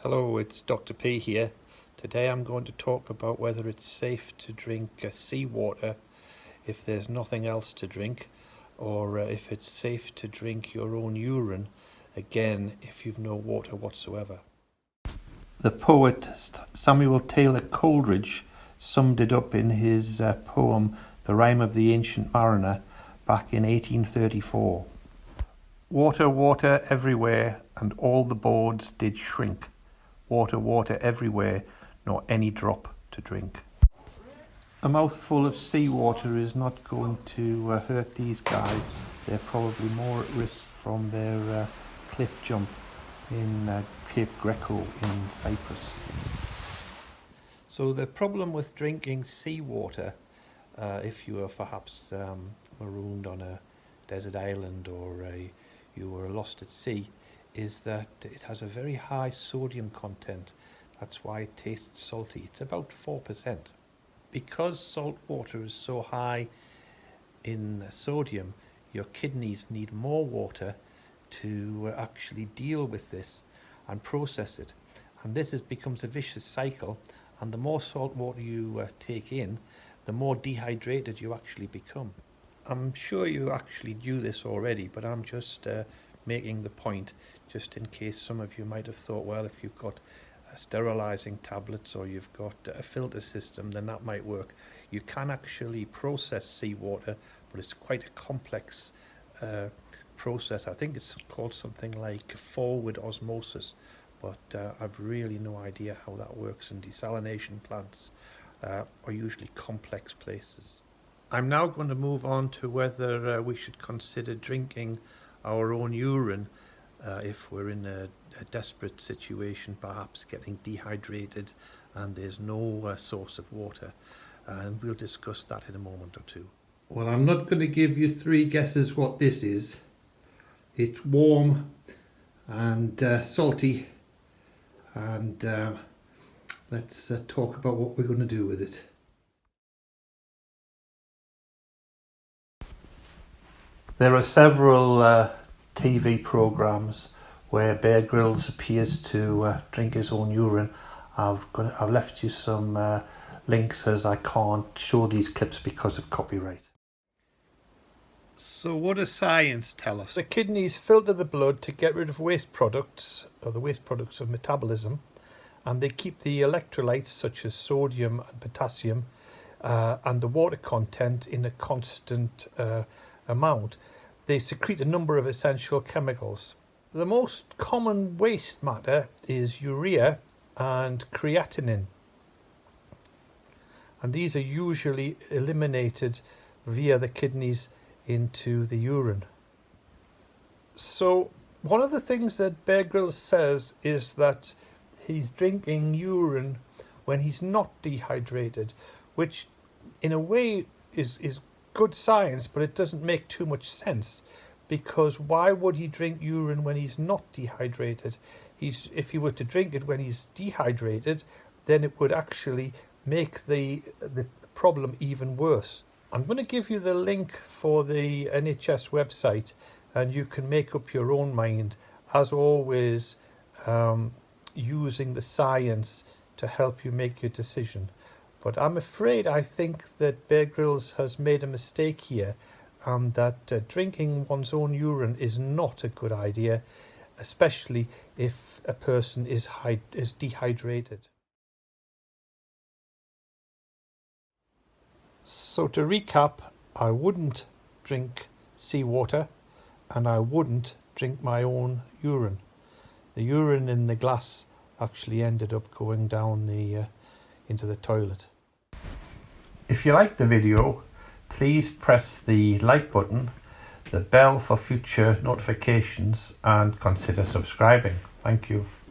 Hello, it's Dr. P here. Today I'm going to talk about whether it's safe to drink seawater if there's nothing else to drink, or if it's safe to drink your own urine, again, if you've no water whatsoever. The poet Samuel Taylor Coleridge summed it up in his poem The Rime of the Ancient Mariner back in 1834. Water, water everywhere, and all the boards did shrink. Water, water everywhere, nor any drop to drink. A mouthful of seawater is not going to hurt these guys. They're probably more at risk from their cliff jump in Cape Greco in Cyprus. So the problem with drinking seawater, if you are perhaps marooned on a desert island or you were lost at sea, is that it has a very high sodium content. That's why it tastes salty. It's about 4%. Because salt water is so high in sodium, your kidneys need more water to actually deal with this and process it. And this becomes a vicious cycle, and the more salt water you take in, the more dehydrated you actually become. I'm sure you actually knew this already, but I'm just making the point just in case some of you might have thought, well, if you've got sterilizing tablets or you've got a filter system, then that might work. You can actually process seawater, but it's quite a complex process. I think it's called something like forward osmosis, but I've really no idea how that works, and desalination plants are usually complex places. I'm now going to move on to whether we should consider drinking our own urine if we're in a desperate situation, perhaps getting dehydrated and there's no source of water, and we'll discuss that in a moment or two. Well, I'm not going to give you three guesses what this is. It's warm and salty, and let's talk about what we're going to do with it. There are several TV programs where Bear Grylls appears to drink his own urine. I've left you some links, as I can't show these clips because of copyright. So what does science tell us? The kidneys filter the blood to get rid of waste products, or the waste products of metabolism, and they keep the electrolytes such as sodium and potassium and the water content in a constant amount. They secrete a number of essential chemicals. The most common waste matter is urea and creatinine, and these are usually eliminated via the kidneys into the urine. So one of the things that Bear Grylls says is that he's drinking urine when he's not dehydrated, which in a way is good science, but it doesn't make too much sense, because why would he drink urine when he's not dehydrated? If he were to drink it when he's dehydrated, then it would actually make the problem even worse. I'm going to give you the link for the NHS website, and you can make up your own mind, as always, using the science to help you make your decision. But I'm afraid I think that Bear Grylls has made a mistake here, and that drinking one's own urine is not a good idea, especially if a person is dehydrated. So to recap, I wouldn't drink seawater, and I wouldn't drink my own urine. The urine in the glass actually ended up going down into the toilet. If you liked the video, please press the like button, the bell for future notifications, and consider subscribing. Thank you.